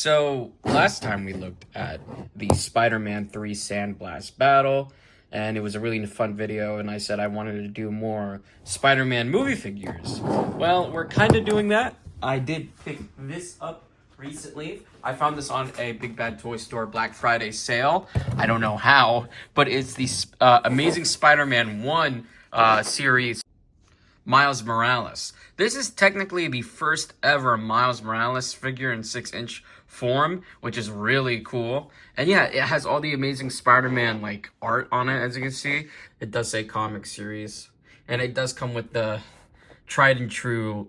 So, last time we looked at the Spider-Man 3 Sandblast battle, and it was a really fun video, and I said I wanted to do more Spider-Man movie figures. Well, we're kind of doing that. I did pick this up recently. I found this on a Big Bad Toy Store Black Friday sale. I don't know how, but it's the Amazing Spider-Man 1 series. Miles Morales. This is technically the first ever Miles Morales figure in 6-inch form, which is really cool. And yeah, it has all the Amazing Spider-Man like art on it, as you can see. It does say comic series, and it does come with the tried and true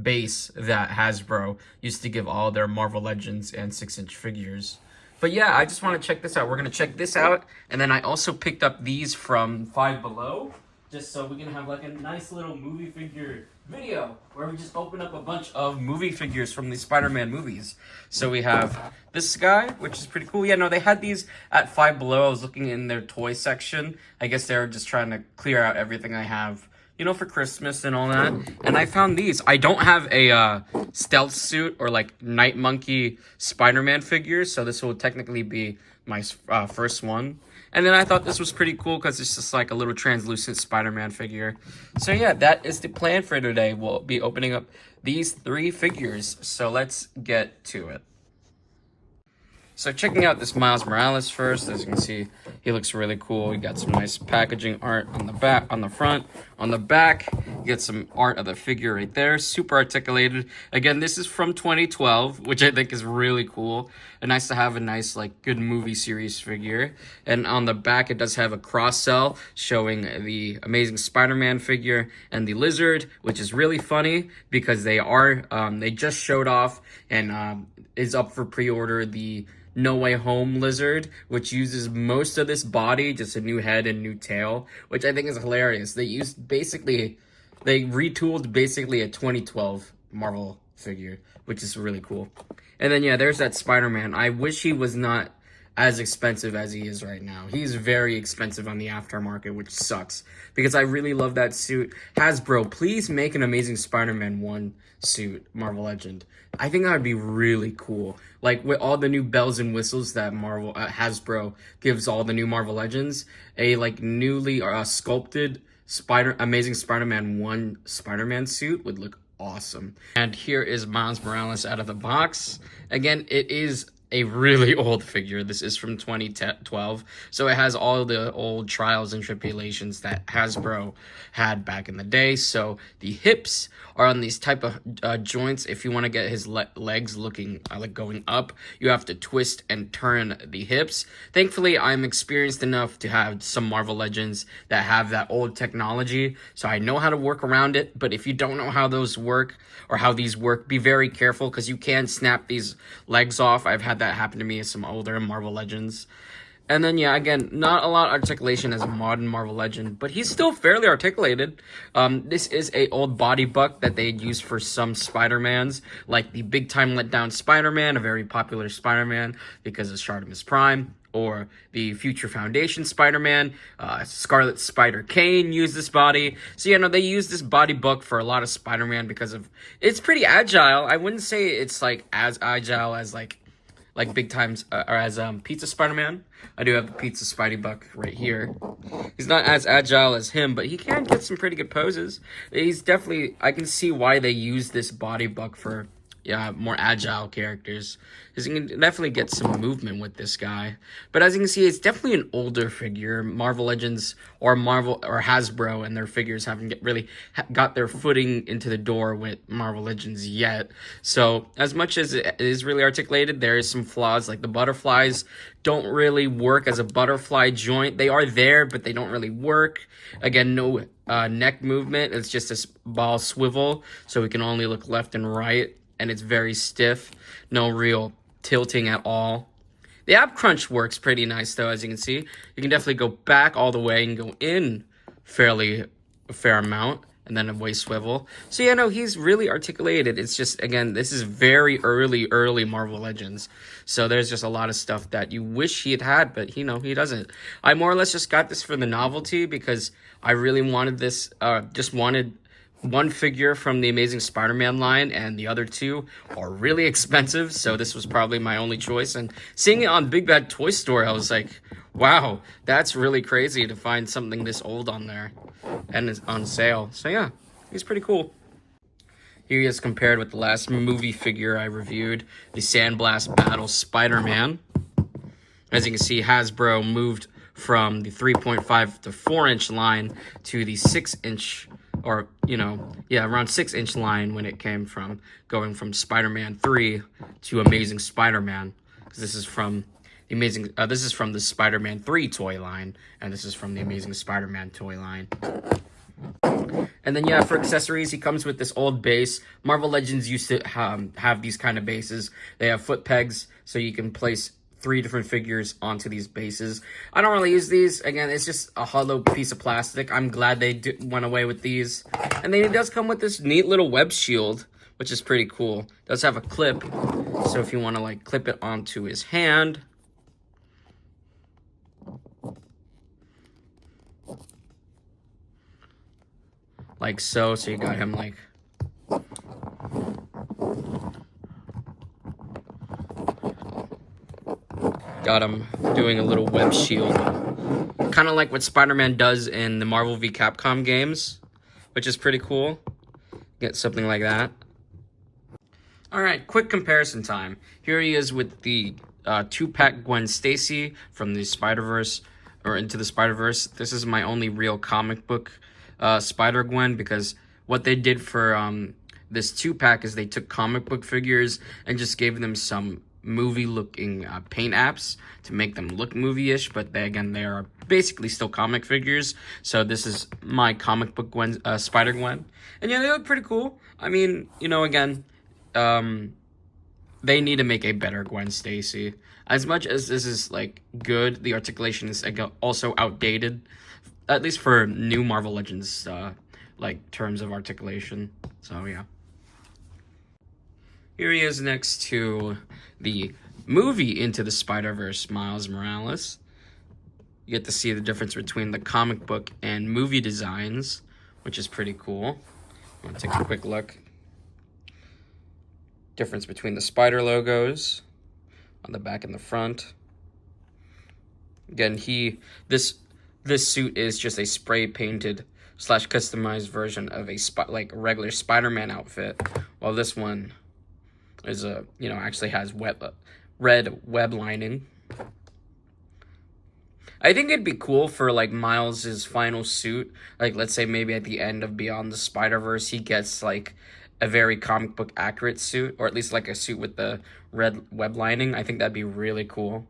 base that Hasbro used to give all their Marvel Legends and 6-inch figures. But yeah, I just want to check this out. We're going to check this out, and then I also picked up these from Five Below, just so we can have like a nice little movie figure video where we just open up a bunch of movie figures from the Spider-Man movies. So we have this guy, which is pretty cool. Yeah, no, they had these at Five Below. I was looking in their toy section. I guess they were just trying to clear out everything I have, you know, for Christmas and all that. And I found these. I don't have a stealth suit or like Night Monkey Spider-Man figure, so this will technically be my first one. And then I thought this was pretty cool because it's just like a little translucent Spider-Man figure. So yeah, that is the plan for today. We'll be opening up these 3 figures. So let's get to it. So checking out this Miles Morales first, as you can see, he looks really cool. You got some nice packaging art on the back, on the front, on the back. You get some art of the figure right there, super articulated. Again, this is from 2012, which I think is really cool. And nice to have a nice, like, good movie series figure. And on the back, it does have a cross-cell showing the Amazing Spider-Man figure and the Lizard, which is really funny because they just showed off and is up for pre-order the No Way Home Lizard, which uses most of this body, just a new head and new tail, which I think is hilarious. They retooled basically a 2012 Marvel figure, which is really cool. And then yeah, there's that Spider-Man. I wish he was not as expensive as he is right now. He's very expensive on the aftermarket, which sucks because I really love that suit. Hasbro, please make an Amazing Spider-Man 1 suit, Marvel Legend. I think that would be really cool. Like with all the new bells and whistles that Hasbro gives all the new Marvel Legends, a like newly sculpted Amazing Spider-Man 1 Spider-Man suit would look awesome. And here is Miles Morales out of the box. Again, it is a really old figure. This is from 2012, so it has all the old trials and tribulations that Hasbro had back in the day. So the hips are on these type of joints. If you want to get his legs looking like going up, you have to twist and turn the hips. Thankfully, I'm experienced enough to have some Marvel Legends that have that old technology, so I know how to work around it. But if you don't know how those work or how these work, be very careful because you can snap these legs off. I've had that happened to me as some older Marvel Legends. And then yeah, again, not a lot of articulation as a modern Marvel Legend, but he's still fairly articulated. This is a old body buck that they'd used for some Spider-Mans, like the Big Time Letdown Spider-Man, a very popular Spider-Man because of Artemis Prime, or the Future Foundation Spider-Man. Scarlet Spider-Kane used this body. So, you know, they use this body buck for a lot of Spider-Man because of it's pretty agile. I wouldn't say it's like as agile as like Big Times or as Pizza Spider-Man. I do have the Pizza Spidey Buck right here. He's not as agile as him, but he can get some pretty good poses. He's definitely, I can see why they use this body buck for more agile characters, because you can definitely get some movement with this guy. But as you can see, it's definitely an older figure. Marvel Legends or Hasbro and their figures haven't really got their footing into the door with Marvel Legends yet. So as much as it is really articulated, there is some flaws, like the butterflies don't really work as a butterfly joint. They are there, but they don't really work. Again, no neck movement. It's just this ball swivel, so we can only look left and right. And it's very stiff, no real tilting at all. The ab crunch works pretty nice though, as you can see. You can definitely go back all the way and go in a fair amount, and then a waist swivel. So yeah, no, he's really articulated. It's just, again, this is very early Marvel Legends. So there's just a lot of stuff that you wish he had, but he doesn't. I more or less just got this for the novelty because I really wanted this, just wanted one figure from the Amazing Spider-Man line, and the other two are really expensive, so this was probably my only choice. And seeing it on Big Bad Toy Store, I was like, wow, that's really crazy to find something this old on there and it's on sale. So yeah, he's pretty cool. Here he is compared with the last movie figure I reviewed, the Sandblast Battle Spider-Man. As you can see, Hasbro moved from the 3.5 to 4-inch line to the 6-inch, or, you know, yeah, around 6-inch line when it came from going from Spider-Man 3 to Amazing Spider-Man. This is from the this is from the Spider-Man 3 toy line, and this is from the Amazing Spider-Man toy line. And then, yeah, for accessories, he comes with this old base. Marvel Legends used to have these kind of bases. They have foot pegs, so you can place 3 different figures onto these bases. I don't really use these. Again, it's just a hollow piece of plastic. I'm glad they went away with these. And then it does come with this neat little web shield, which is pretty cool. It does have a clip, so if you want to, like, clip it onto his hand. Like so you got him, like, got him doing a little web shield. Kind of like what Spider-Man does in the Marvel v Capcom games, which is pretty cool. Get something like that. Alright, quick comparison time. Here he is with the 2-pack Gwen Stacy from the Spider-Verse, or Into the Spider-Verse. This is my only real comic book Spider-Gwen, because what they did for this 2-pack is they took comic book figures and just gave them some movie-looking paint apps to make them look movie-ish, but they are basically still comic figures. So this is my comic book Gwen, Spider-Gwen. And yeah, they look pretty cool. I mean, you know, again, they need to make a better Gwen Stacy. As much as this is, like, good, the articulation is also outdated, at least for new Marvel Legends, like, terms of articulation. So, yeah. Here he is next to the movie Into the Spider-Verse, Miles Morales. You get to see the difference between the comic book and movie designs, which is pretty cool. I'm going to take a quick look. Difference between the spider logos on the back and the front. Again, this suit is just a spray painted / customized version of a regular Spider-Man outfit, while this one is actually has red web lining. I think it'd be cool for, like, Miles's final suit. Like, let's say maybe at the end of Beyond the Spider-Verse, he gets, like, a very comic book accurate suit, or at least, like, a suit with the red web lining. I think that'd be really cool.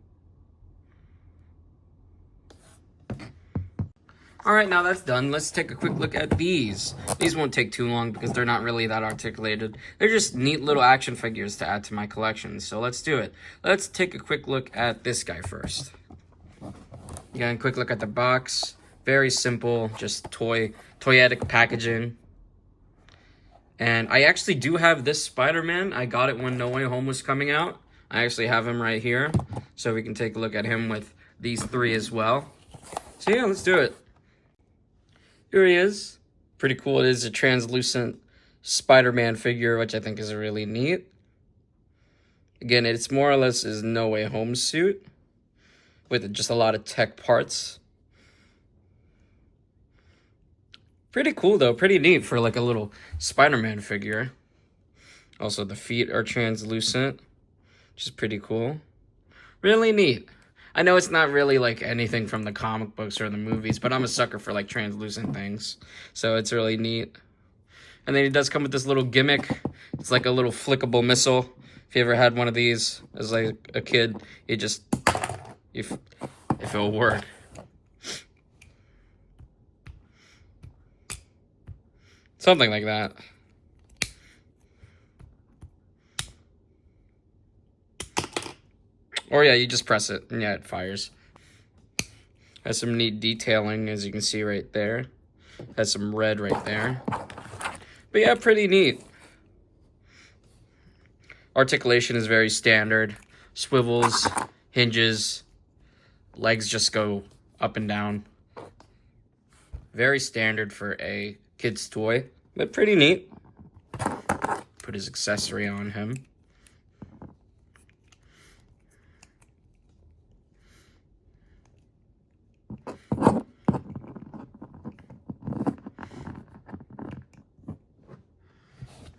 Alright, now that's done. Let's take a quick look at these. These won't take too long because they're not really that articulated. They're just neat little action figures to add to my collection, so let's do it. Let's take a quick look at this guy first. Again, quick look at the box. Very simple, just toyetic packaging. And I actually do have this Spider-Man. I got it when No Way Home was coming out. I actually have him right here, so we can take a look at him with these 3 as well. So yeah, let's do it. Here he is. Pretty cool. It is a translucent Spider-Man figure, which I think is really neat. Again, it's more or less his No Way Home suit with just a lot of tech parts. Pretty cool, though. Pretty neat for, like, a little Spider-Man figure. Also, the feet are translucent, which is pretty cool. Really neat. I know it's not really, like, anything from the comic books or the movies, but I'm a sucker for, like, translucent things. So it's really neat. And then it does come with this little gimmick. It's like a little flickable missile. If you ever had one of these as, like, a kid, it just... if it'll work. Something like that. Or yeah, you just press it and yeah, it fires. Has some neat detailing, as you can see right there. Has some red right there. But yeah, pretty neat. Articulation is very standard. Swivels, hinges, legs just go up and down. Very standard for a kid's toy. But pretty neat. Put his accessory on him.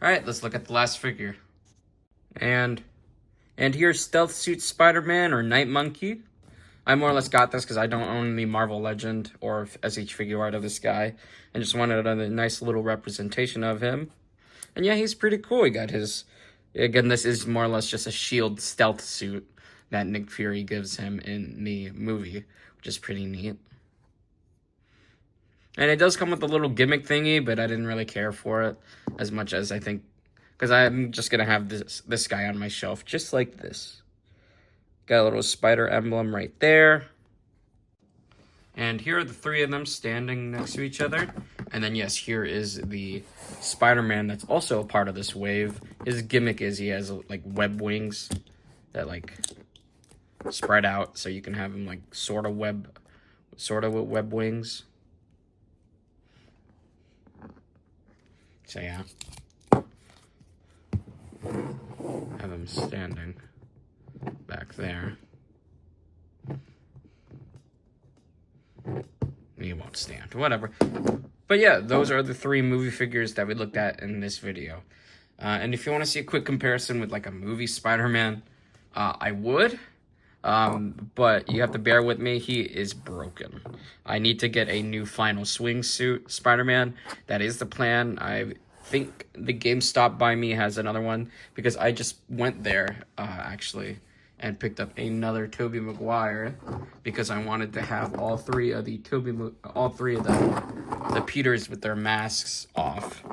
Alright, let's look at the last figure. And here's Stealth Suit Spider-Man or Night Monkey. I more or less got this because I don't own the Marvel Legend or SH figure art of this guy. And just wanted a nice little representation of him. And yeah, he's pretty cool. He got his... Again, this is more or less just a shield stealth suit that Nick Fury gives him in the movie, which is pretty neat. And it does come with a little gimmick thingy, but I didn't really care for it as much as I think... Because I'm just going to have this guy on my shelf, just like this. Got a little spider emblem right there. And here are the three of them standing next to each other. And then, yes, here is the Spider-Man that's also a part of this wave. His gimmick is he has, like, web wings that, like, spread out. So you can have him, like, sort of with web wings. So, yeah. Have him standing back there. He won't stand. Whatever. But yeah, those are the three movie figures that we looked at in this video. And if you want to see a quick comparison with like a movie Spider-Man, I would. But you have to bear with me. He is broken. I need to get a new final swing suit Spider-Man. That is the plan. I think the GameStop by me has another one because I just went there actually and picked up another Tobey Maguire because I wanted to have all three of the the Peters with their masks off.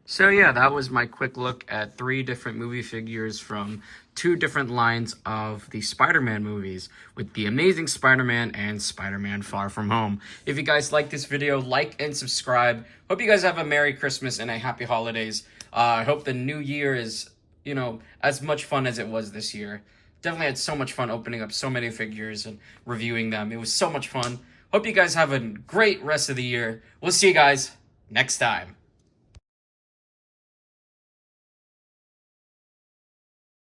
So yeah, that was my quick look at 3 different movie figures from 2 different lines of the Spider-Man movies with The Amazing Spider-Man and Spider-Man Far From Home. If you guys like this video, like and subscribe. Hope you guys have a Merry Christmas and a Happy Holidays. I hope the new year is, you know, as much fun as it was this year. Definitely had so much fun opening up so many figures and reviewing them. It was so much fun. Hope you guys have a great rest of the year. We'll see you guys next time.